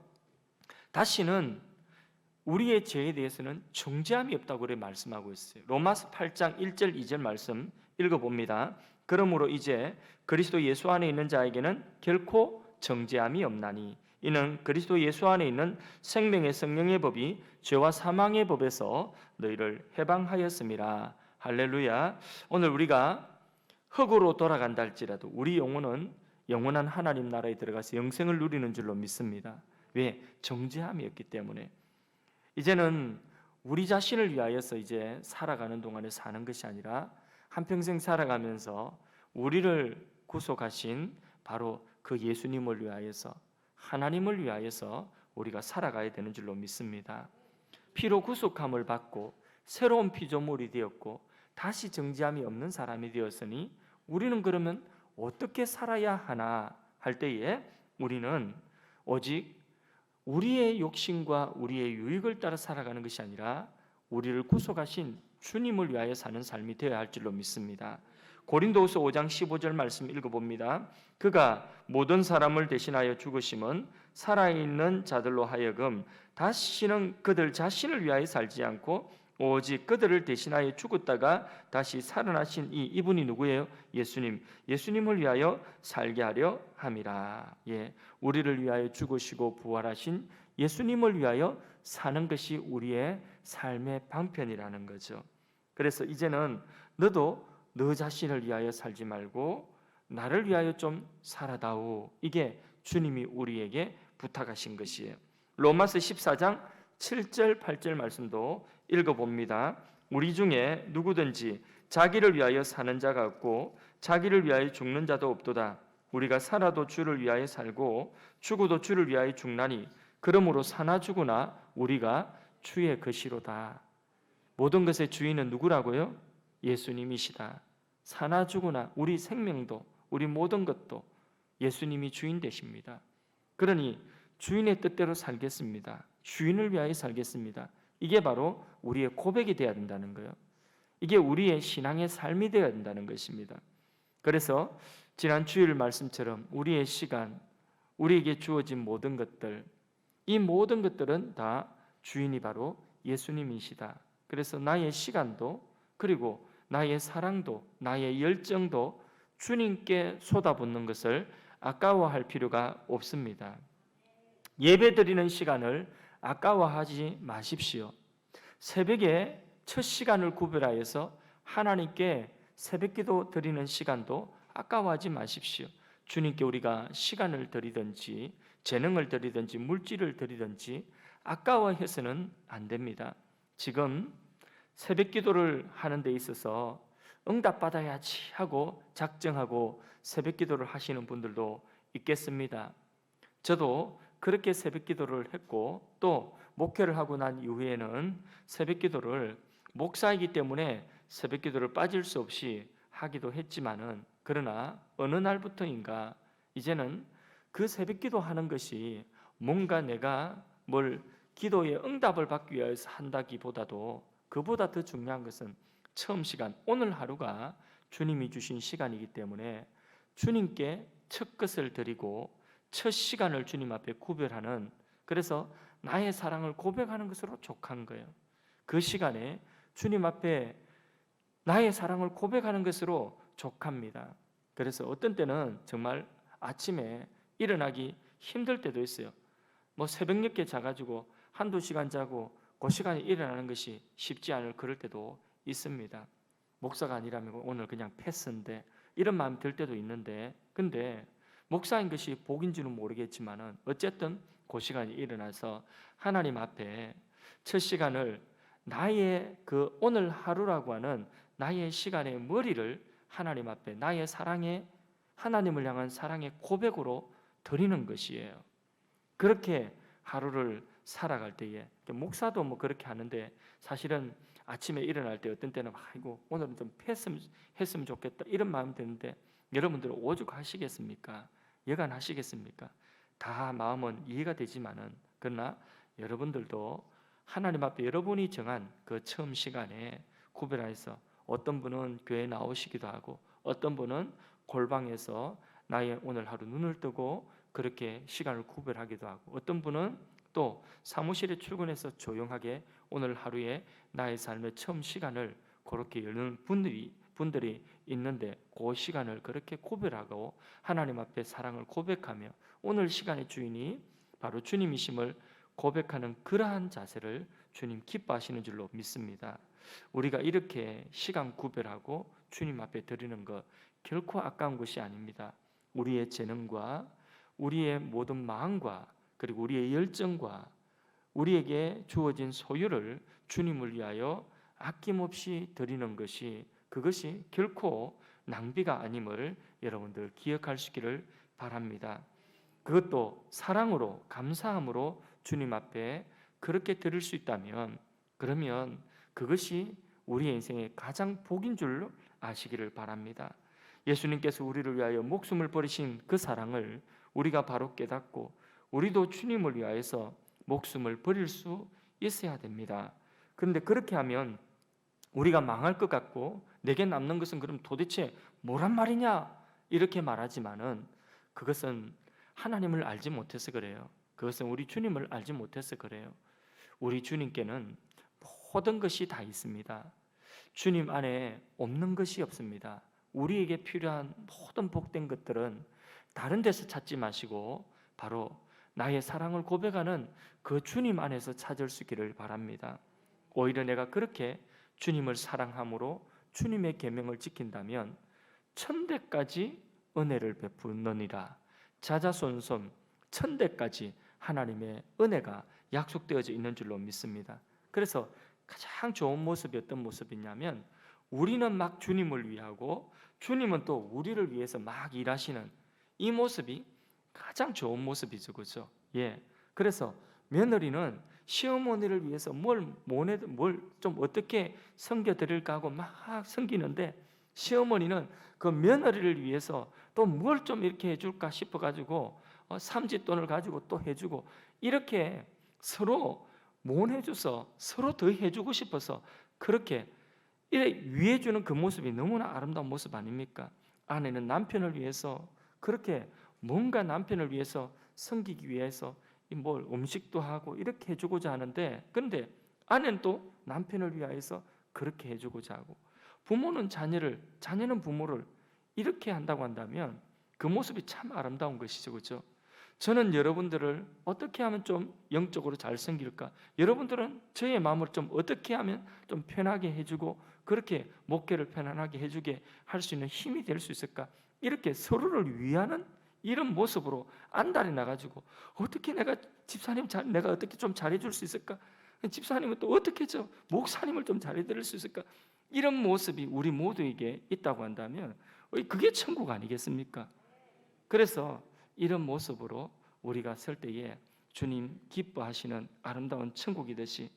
다시는 우리의 죄에 대해서는 정죄함이 없다고 그렇게 말씀하고 있어요. 로마서 8장 1절 2절 말씀 읽어봅니다. 그러므로 이제 그리스도 예수 안에 있는 자에게는 결코 정죄함이 없나니 이는 그리스도 예수 안에 있는 생명의 성령의 법이 죄와 사망의 법에서 너희를 해방하였음이라. 할렐루야. 오늘 우리가 흙으로 돌아간다 할지라도 우리 영혼은 영원한 하나님 나라에 들어가서 영생을 누리는 줄로 믿습니다. 왜? 정죄함이 없기 때문에. 이제는 우리 자신을 위하여서 이제 살아가는 동안에 사는 것이 아니라 한평생 살아가면서 우리를 구속하신 바로 그 예수님을 위하여서 하나님을 위하여서 우리가 살아가야 되는 줄로 믿습니다. 피로 구속함을 받고 새로운 피조물이 되었고 다시 정죄함이 없는 사람이 되었으니 우리는 그러면 어떻게 살아야 하나 할 때에 우리는 오직 우리의 욕심과 우리의 유익을 따라 살아가는 것이 아니라 우리를 구속하신 주님을 위하여 사는 삶이 되어야 할 줄로 믿습니다. 고린도후서 5장 15절 말씀 읽어봅니다. 그가 모든 사람을 대신하여 죽으심은 살아있는 자들로 하여금 다시는 그들 자신을 위하여 살지 않고 오직 그들을 대신하여 죽었다가 다시 살아나신 이분이 누구예요? 예수님. 예수님을 위하여 살게 하려 함이라. 예, 우리를 위하여 죽으시고 부활하신 예수님을 위하여 사는 것이 우리의 삶의 방편이라는 거죠. 그래서 이제는 너도 너 자신을 위하여 살지 말고 나를 위하여 좀 살아다오. 이게 주님이 우리에게 부탁하신 것이에요. 로마서 14장 7절 8절 말씀도 읽어봅니다. 우리 중에 누구든지 자기를 위하여 사는 자가 없고 자기를 위하여 죽는 자도 없도다. 우리가 살아도 주를 위하여 살고 죽어도 주를 위하여 죽나니 그러므로 사나 죽으나 우리가 주의 것이로다. 모든 것의 주인은 누구라고요? 예수님이시다. 사나 죽으나 우리 생명도 우리 모든 것도 예수님이 주인 되십니다. 그러니 주인의 뜻대로 살겠습니다. 주인을 위하여 살겠습니다. 이게 바로 우리의 고백이 되어야 된다는 거예요. 이게 우리의 신앙의 삶이 되어야 된다는 것입니다. 그래서 지난 주일 말씀처럼 우리의 시간, 우리에게 주어진 모든 것들, 이 모든 것들은 다 주인이 바로 예수님이시다. 그래서 나의 시간도 그리고 나의 사랑도 나의 열정도 주님께 쏟아붓는 것을 아까워할 필요가 없습니다. 예배드리는 시간을 아까워하지 마십시오. 새벽에 첫 시간을 구별하여서 하나님께 새벽기도 드리는 시간도 아까워하지 마십시오. 주님께 우리가 시간을 드리든지 재능을 드리든지 물질을 드리든지 아까워해서는 안 됩니다. 지금 새벽기도를 하는 데 있어서 응답받아야지 하고 작정하고 새벽기도를 하시는 분들도 있겠습니다. 저도 그렇게 새벽기도를 했고 또 목회를 하고 난 이후에는 새벽기도를 목사이기 때문에 새벽기도를 빠질 수 없이 하기도 했지만은 그러나 어느 날부터인가 이제는 그 새벽기도 하는 것이 뭔가 내가 뭘 기도의 응답을 받기 위해서 한다기보다도 그보다 더 중요한 것은 처음 시간, 오늘 하루가 주님이 주신 시간이기 때문에 주님께 첫 것을 드리고 첫 시간을 주님 앞에 구별하는, 그래서 나의 사랑을 고백하는 것으로 족한 거예요. 그 시간에 주님 앞에 나의 사랑을 고백하는 것으로 족합니다. 그래서 어떤 때는 정말 아침에 일어나기 힘들 때도 있어요. 뭐 새벽 늦게 자가지고 한두 시간 자고 그 시간에 일어나는 것이 쉽지 않을 그럴 때도 있습니다. 목사가 아니라면 오늘 그냥 패스인데 이런 마음이 들 때도 있는데, 근데 목사인 것이 복인지는 모르겠지만은 어쨌든 그 시간에 일어나서 하나님 앞에 첫 시간을 나의 그 오늘 하루라고 하는 나의 시간의 머리를 하나님 앞에 나의 사랑의 하나님을 향한 사랑의 고백으로 드리는 것이에요. 그렇게 하루를 살아갈 때에 목사도 뭐 그렇게 하는데 사실은 아침에 일어날 때 어떤 때는 아이고 오늘은 좀 했으면 좋겠다 이런 마음이 드는데 여러분들은 오죽하시겠습니까? 여간하시겠습니까? 다 마음은 이해가 되지만은 그러나 여러분들도 하나님 앞에 여러분이 정한 그 처음 시간에 구별해서 어떤 분은 교회에 나오시기도 하고 어떤 분은 골방에서 나의 오늘 하루 눈을 뜨고 그렇게 시간을 구별하기도 하고 어떤 분은 또 사무실에 출근해서 조용하게 오늘 하루에 나의 삶의 처음 시간을 그렇게 여는 분들이 있는데 그 시간을 그렇게 구별하고 하나님 앞에 사랑을 고백하며 오늘 시간의 주인이 바로 주님이심을 고백하는 그러한 자세를 주님 기뻐하시는 줄로 믿습니다. 우리가 이렇게 시간 구별하고 주님 앞에 드리는 것 결코 아까운 것이 아닙니다. 우리의 재능과 우리의 모든 마음과 그리고 우리의 열정과 우리에게 주어진 소유를 주님을 위하여 아낌없이 드리는 것이 그것이 결코 낭비가 아님을 여러분들 기억할 수 있기를 바랍니다. 그것도 사랑으로 감사함으로 주님 앞에 그렇게 드릴 수 있다면 그러면 그것이 우리의 인생의 가장 복인 줄 아시기를 바랍니다. 예수님께서 우리를 위하여 목숨을 버리신 그 사랑을 우리가 바로 깨닫고 우리도 주님을 위하여서 목숨을 버릴 수 있어야 됩니다. 그런데 그렇게 하면 우리가 망할 것 같고 내게 남는 것은 그럼 도대체 뭐란 말이냐 이렇게 말하지만은 그것은 하나님을 알지 못해서 그래요. 그것은 우리 주님을 알지 못해서 그래요. 우리 주님께는 모든 것이 다 있습니다. 주님 안에 없는 것이 없습니다. 우리에게 필요한 모든 복된 것들은 다른 데서 찾지 마시고 바로 나의 사랑을 고백하는 그 주님 안에서 찾을 수 있기를 바랍니다. 오히려 내가 그렇게 주님을 사랑함으로 주님의 계명을 지킨다면 천대까지 은혜를 베푸느니라. 자자손손 천대까지 하나님의 은혜가 약속되어져 있는 줄로 믿습니다. 그래서 가장 좋은 모습이 어떤 모습이냐면 우리는 막 주님을 위하고 주님은 또 우리를 위해서 막 일하시는 이 모습이 가장 좋은 모습이죠, 그렇죠? 예. 그래서 며느리는 시어머니를 위해서 뭘 좀 어떻게 섬겨 드릴까 하고 막 섬기는데 시어머니는 그 며느리를 위해서 또 뭘 좀 이렇게 해줄까 싶어 가지고 삼짓돈을 가지고 또 해주고 이렇게 서로 모내줘서 서로 더 해주고 싶어서 그렇게 이래 위해주는 그 모습이 너무나 아름다운 모습 아닙니까? 아내는 남편을 위해서 그렇게 뭔가 남편을 위해서 섬기기 위해서 뭘 음식도 하고 이렇게 해주고자 하는데 그런데 아내는 또 남편을 위하여서 그렇게 해주고자 하고 부모는 자녀는 부모를 이렇게 한다고 한다면 그 모습이 참 아름다운 것이죠, 그렇죠? 저는 여러분들을 어떻게 하면 좀 영적으로 잘 섬길까? 여러분들은 저의 마음을 좀 어떻게 하면 좀 편하게 해주고 그렇게 목회를 편안하게 해주게 할 수 있는 힘이 될 수 있을까? 이렇게 서로를 위하는 이런 모습으로 안달이 나가지고 어떻게 내가 집사님 내가 어떻게 좀 잘해줄 수 있을까? 집사님은 또 어떻게 목사님을 좀 잘해드릴 수 있을까? 이런 모습이 우리 모두에게 있다고 한다면 그게 천국 아니겠습니까? 그래서 이런 모습으로 우리가 설 때에 주님 기뻐하시는 아름다운 천국이듯이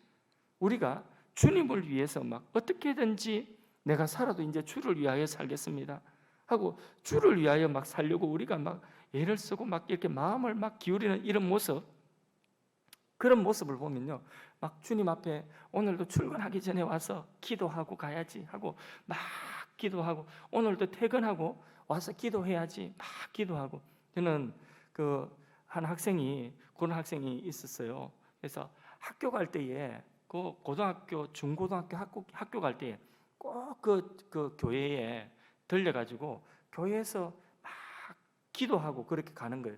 우리가 주님을 위해서 막 어떻게든지 내가 살아도 이제 주를 위하여 살겠습니다 하고 주를 위하여 막 살려고 우리가 막 애를 쓰고 막 이렇게 마음을 막 기울이는 이런 모습, 그런 모습을 보면요 막 주님 앞에 오늘도 출근하기 전에 와서 기도하고 가야지 하고 막 기도하고 오늘도 퇴근하고 와서 기도해야지 막 기도하고 저는 한 학생이 그런 학생이 있었어요. 그래서 학교 갈 때에 그 고등학교 중고등학교 학교 갈 때에 꼭 그 교회에 들려가지고 교회에서 막 기도하고 그렇게 가는 거예요.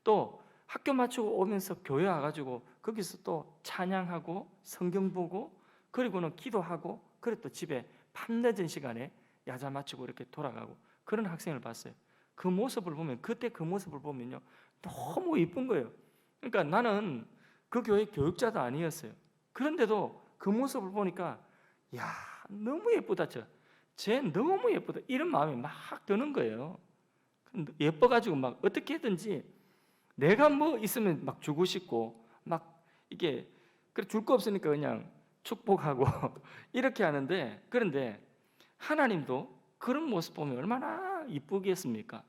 또 학교 마치고 오면서 교회 와가지고 거기서 또 찬양하고 성경 보고 그리고는 기도하고 그래 또 집에 밤늦은 시간에 야자 마치고 이렇게 돌아가고 그런 학생을 봤어요. 그 모습을 보면, 그때 그 모습을 보면요, 너무 이쁜 거예요. 그러니까 나는 그 교회 교육자도 아니었어요. 그런데도 그 모습을 보니까 야, 너무 예쁘다, 쟤 너무 예쁘다, 이런 마음이 막 드는 거예요. 예뻐가지고 막 어떻게든지 내가 뭐 있으면 막 주고 싶고 막 이게 그래 줄 거 없으니까 그냥 축복하고 이렇게 하는데, 그런데 하나님도 그런 모습 보면 얼마나 이쁘겠습니까?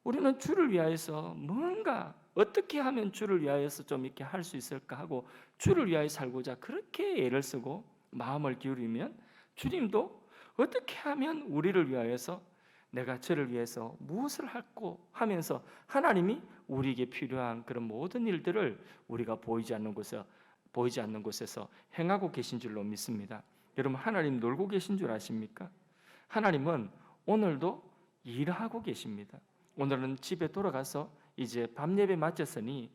우리는 주를 위하여서 뭔가 어떻게 하면 주를 위하여서 좀 이렇게 할 수 있을까 하고 주를 위하여 살고자 그렇게 애를 쓰고 마음을 기울이면 주님도 어떻게 하면 우리를 위하여서 내가 저를 위해서 무엇을 할고 하면서 하나님이 우리에게 필요한 그런 모든 일들을 우리가 보이지 않는 곳에서 행하고 계신 줄로 믿습니다. 여러분, 하나님 놀고 계신 줄 아십니까? 하나님은 오늘도 일하고 계십니다. 오늘은 집에 돌아가서 이제 밤 예배 마쳤으니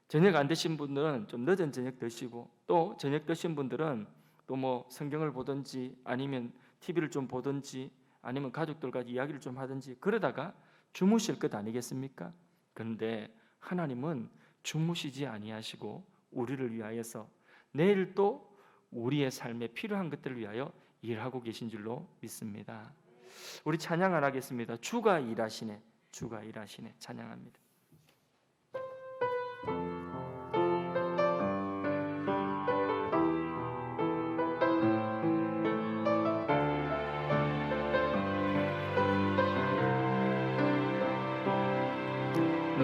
저녁 안 드신 분들은 좀 늦은 저녁 드시고, 또 저녁 드신 분들은 또 뭐 성경을 보든지 아니면 TV를 좀 보든지 아니면 가족들과 이야기를 좀 하든지 그러다가 주무실 것 아니겠습니까? 그런데 하나님은 주무시지 아니하시고 우리를 위하여서 내일 또 우리의 삶에 필요한 것들을 위하여 일하고 계신 줄로 믿습니다. 우리 찬양 안 하겠습니다. 주가 일하시네, 주가 일하시네 찬양합니다.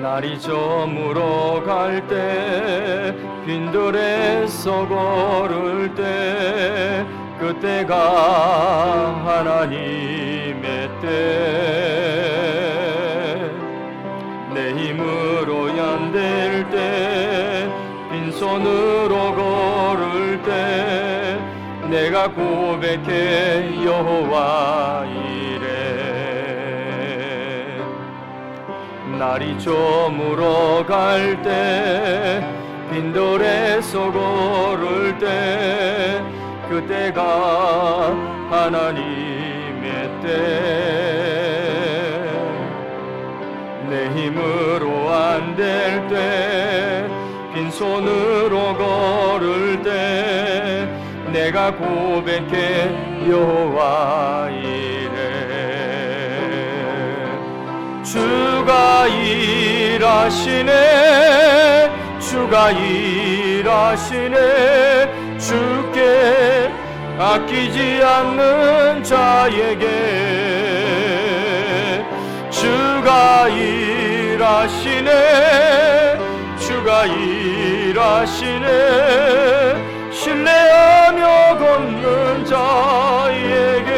날이 저물어 갈 때 빈들에서 걸을 때 그때가 하나님의 때, 내 힘으로 안 될 때 빈손으로 걸을 때 내가 고백해 여호와 이래. 날이 저물어 갈 때 빈들에서 걸을 때 그때가 하나님의 때, 내 힘으로 안 될 때 빈손으로 걸을 때 내가 고백해 여호와 이래. 주가 일하시네, 주가 일하시네, 주께 아끼지 않는 자에게 주가 일하시네, 주가 일하시네, 신뢰하며 걷는 자에게.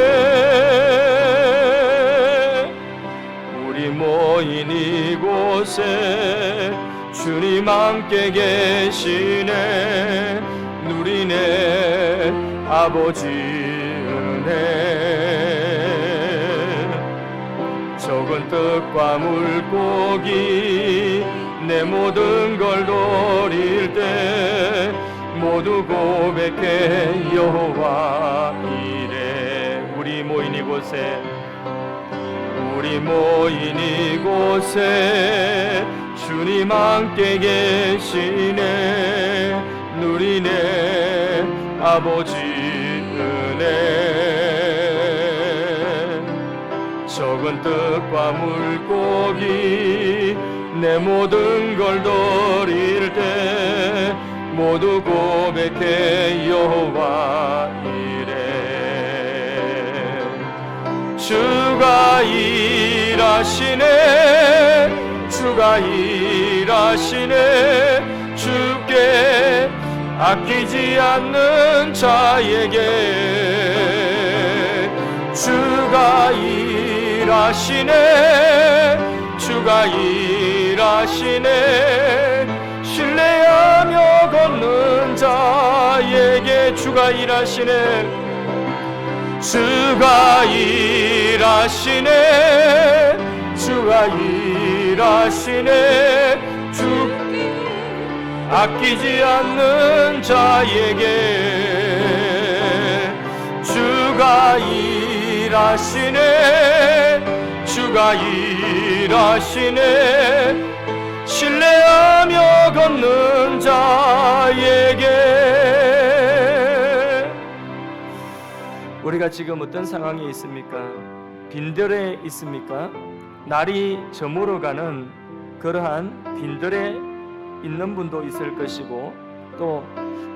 우리 모인 이곳에 주님 함께 계시네, 누리네 아버지 은혜. 적은 떡과 물고기 내 모든 걸 돌릴 때 모두 고백해 여호와 이래. 우리 모인 이곳에, 우리 모인 이곳에 주님 함께 계시네, 누리네 아버지 은혜. 적은 떡과 물고기 내 모든 걸 돌릴 때 모두 고백해 여호와 이래. 주가 일하시네, 주가 일하시네, 주께 아끼지 않는 자에게 주가 일하시네, 주가 일하시네, 신뢰하며 걷는 자에게 주가 일하시네, 주가 일하시네, 주가 일하시네, 주께 아끼지 않는 자에게 주가 일하시네 주가 일하시네 신뢰하며 걷는 자에게. 우리가 지금 어떤 상황에 있습니까? 빈들에 있습니까? 날이 저물어가는 그러한 빈들에 있는 분도 있을 것이고, 또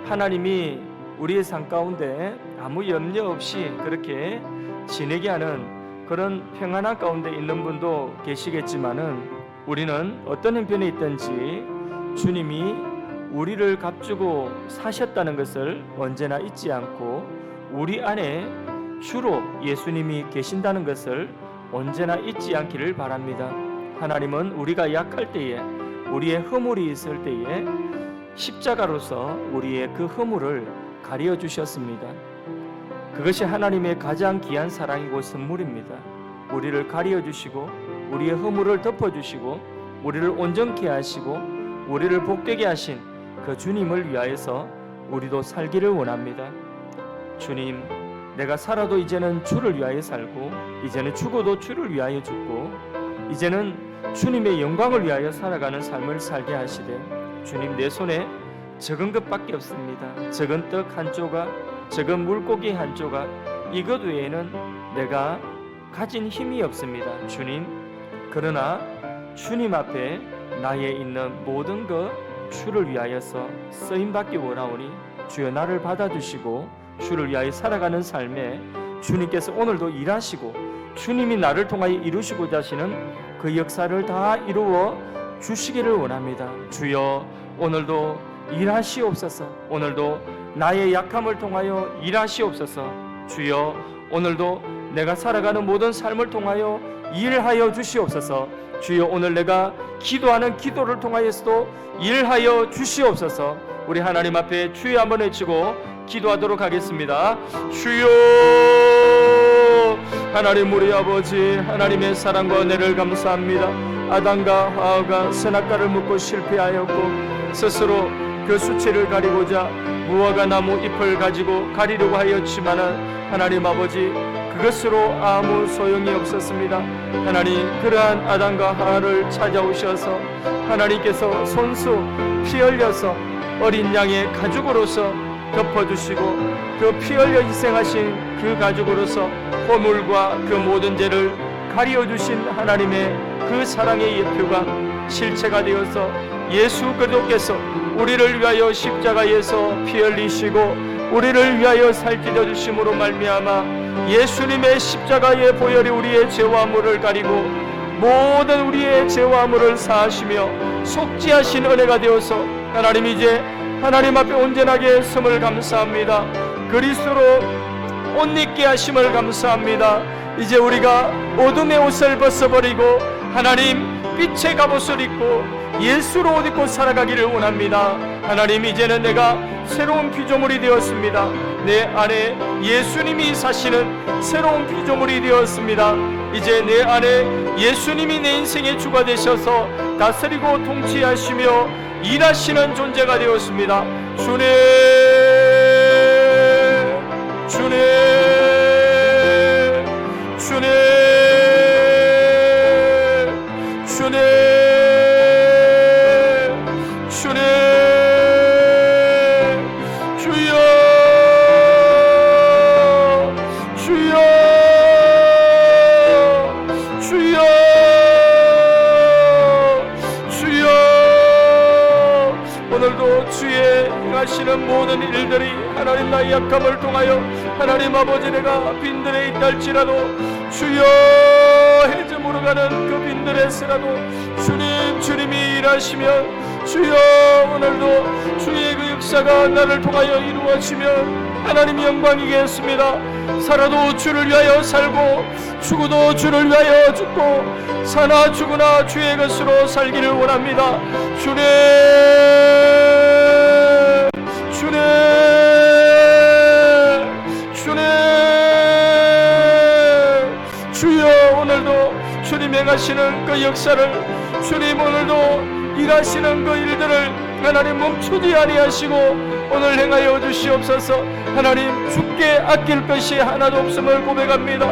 하나님이 우리의 삶 가운데 아무 염려 없이 그렇게 지내게 하는 그런 평안한 가운데 있는 분도 계시겠지만은, 우리는 어떤 형편에 있든지 주님이 우리를 값주고 사셨다는 것을 언제나 잊지 않고, 우리 안에 주로 예수님이 계신다는 것을 언제나 잊지 않기를 바랍니다. 하나님은 우리가 약할 때에, 우리의 허물이 있을 때에 십자가로서 우리의 그 허물을 가려 주셨습니다. 그것이 하나님의 가장 귀한 사랑이고 선물입니다. 우리를 가려 주시고 우리의 허물을 덮어 주시고 우리를 온전케 하시고 우리를 복되게 하신 그 주님을 위하여서 우리도 살기를 원합니다. 주님, 내가 살아도 이제는 주를 위하여 살고, 이제는 죽어도 주를 위하여 죽고, 이제는 주님의 영광을 위하여 살아가는 삶을 살게 하시되, 주님, 내 손에 적은 것밖에 없습니다. 적은 떡 한 조각, 적은 물고기 한 조각, 이것 외에는 내가 가진 힘이 없습니다. 주님, 그러나 주님 앞에 나의 있는 모든 것 주를 위하여서 쓰임받기 원하오니 주여 나를 받아주시고 주를 위하여 살아가는 삶에 주님께서 오늘도 일하시고 주님이 나를 통하여 이루시고자 하시는 그 역사를 다 이루어 주시기를 원합니다. 주여 오늘도 일하시옵소서. 오늘도 나의 약함을 통하여 일하시옵소서. 주여 오늘도 내가 살아가는 모든 삶을 통하여 일하여 주시옵소서. 주여 오늘 내가 기도하는 기도를 통하여서도 일하여 주시옵소서. 우리 하나님 앞에 주여 한번 외치고 기도하도록 하겠습니다. 주여, 하나님 우리 아버지, 하나님의 사랑과 은혜를 감사합니다. 아담과 하와가 선악과를 먹고 실패하였고 스스로 그 수치를 가리고자 무화과 나무 잎을 가지고 가리려고 하였지만은 하나님 아버지, 그것으로 아무 소용이 없었습니다. 하나님, 그러한 아담과 하와를 찾아오셔서 하나님께서 손수 피 흘려서 어린 양의 가죽으로서 덮어주시고 그 피 흘려 희생하신 그 가죽으로서 허물과 그 모든 죄를 가리어주신 하나님의 그 사랑의 예표가 실체가 되어서 예수 그리스도께서 우리를 위하여 십자가에서 피 흘리시고 우리를 위하여 살찌려 주심으로 말미암아 예수님의 십자가의 보혈이 우리의 죄와 물을 가리고 모든 우리의 죄와 물을 사하시며 속죄하신 은혜가 되어서 하나님, 이제 하나님 앞에 온전하게 섬을 감사합니다. 그리스도로 옷 입게 하심을 감사합니다. 이제 우리가 어둠의 옷을 벗어버리고 하나님 빛의 갑옷을 입고 예수로 옷 입고 살아가기를 원합니다. 하나님, 이제는 내가 새로운 피조물이 되었습니다. 내 안에 예수님이 사시는 새로운 피조물이 되었습니다. 이제 내 안에 예수님이 내 인생의 주가 되셔서 다스리고 통치하시며 일하시는 존재가 되었습니다. 주님, 주님, 주님, 주님, 주님, 주여, 주여, 주여, 주여. 오늘도 주의 행하시는 모든 일들이 하나님 나의 약함을 통하여 하나님 아버지, 내가 빈들에 있다 할지라도 주여 해저 물어가는 그 빈들에서라도 주님이 일하시면 주여 오늘도 주의 그 역사가 나를 통하여 이루어지면 하나님 영광이겠습니다. 살아도 주를 위하여 살고 죽어도 주를 위하여 죽고 사나 죽으나 주의 것으로 살기를 원합니다. 주님, 주님, 주님, 주여 오늘도 주님 행하시는 그 역사를, 주님 오늘도 일하시는 그 일들을 하나님 멈추지 아니하시고 오늘 행하여 주시옵소서. 하나님 주께 아낄 것이 하나도 없음을 고백합니다.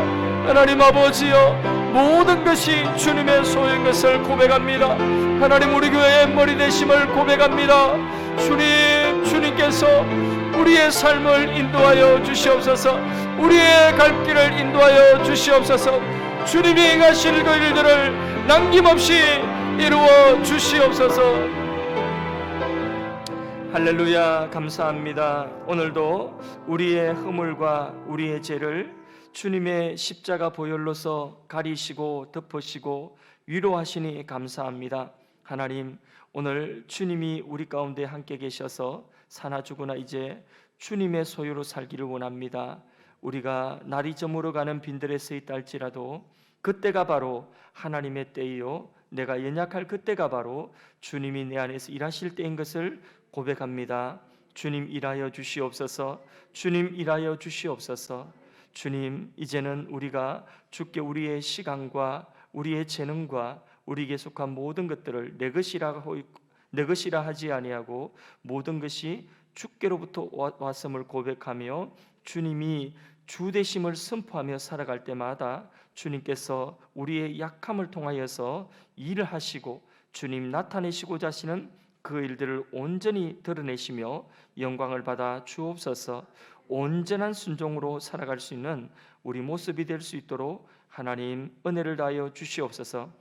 하나님 아버지여, 모든 것이 주님의 소유인 것을 고백합니다. 하나님 우리 교회의 머리 되심을 고백합니다. 주님께서 우리의 삶을 인도하여 주시옵소서. 우리의 갈 길을 인도하여 주시옵소서. 주님이 행하실 그 일들을 남김없이 이루어 주시옵소서. 할렐루야, 감사합니다. 오늘도 우리의 허물과 우리의 죄를 주님의 십자가 보혈로서 가리시고 덮으시고 위로하시니 감사합니다. 하나님, 오늘 주님이 우리 가운데 함께 계셔서 사나 죽으나 이제 주님의 소유로 살기를 원합니다. 우리가 날이 저물어가는 빈들에 서 있다 할지라도 그때가 바로 하나님의 때이요, 내가 연약할 그때가 바로 주님이 내 안에서 일하실 때인 것을 고백합니다. 주님 일하여 주시옵소서. 주님 일하여 주시옵소서. 주님, 이제는 우리가 주께 우리의 시간과 우리의 재능과 우리에게 속한 모든 것들을 내 것이라 하지 아니하고 모든 것이 주께로부터 왔음을 고백하며 주님이 주 되심을 선포하며 살아갈 때마다 주님께서 우리의 약함을 통하여서 일을 하시고 주님 나타내시고자 하시는 그 일들을 온전히 드러내시며 영광을 받아 주옵소서. 온전한 순종으로 살아갈 수 있는 우리 모습이 될 수 있도록 하나님 은혜를 다하여 주시옵소서.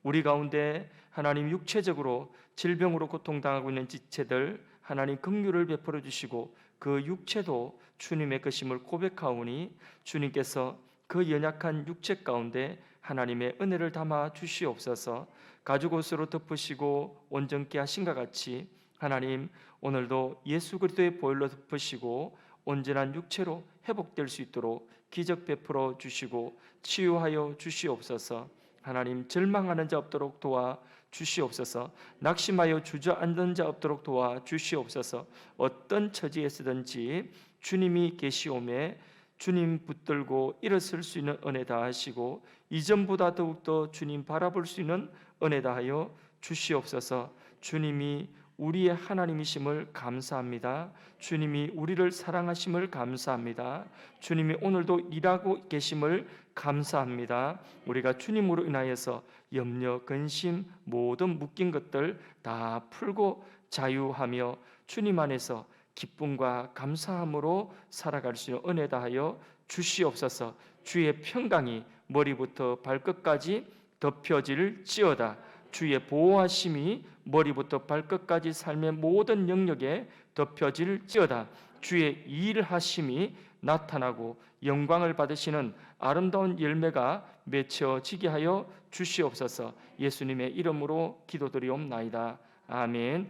우리 가운데 하나님 육체적으로 질병으로 고통당하고 있는 지체들 하나님 긍휼을 베풀어 주시고 그 육체도 주님의 것임을 고백하오니 주님께서 그 연약한 육체 가운데 하나님의 은혜를 담아 주시옵소서. 가죽옷으로 덮으시고 온전케 하신 것 같이 하나님 오늘도 예수 그리스도의 보혈로 덮으시고 온전한 육체로 회복될 수 있도록 기적 베풀어 주시고 치유하여 주시옵소서. 하나님 절망하는 자 없도록 도와 주시옵소서. 낙심하여 주저앉는 자 없도록 도와 주시옵소서. 어떤 처지에 서든지 주님이 계시오매 주님 붙들고 일어설 수 있는 은혜 다하시고 이전보다 더욱더 주님 바라볼 수 있는 은혜 다하여 주시옵소서. 주님이 우리의 하나님이심을 감사합니다. 주님이 우리를 사랑하심을 감사합니다. 주님이 오늘도 일하고 계심을 감사합니다. 우리가 주님으로 인하여서 염려, 근심, 모든 묶인 것들 다 풀고 자유하며 주님 안에서 기쁨과 감사함으로 살아갈 수 있는 은혜 다하여 주시옵소서. 주의 평강이 머리부터 발끝까지 덮여질지어다. 주의 보호하심이 머리부터 발끝까지 삶의 모든 영역에 덮여질지어다. 주의 일하심이 나타나고 영광을 받으시는 아름다운 열매가 맺혀지게 하여 주시옵소서. 예수님의 이름으로 기도드리옵나이다. 아멘.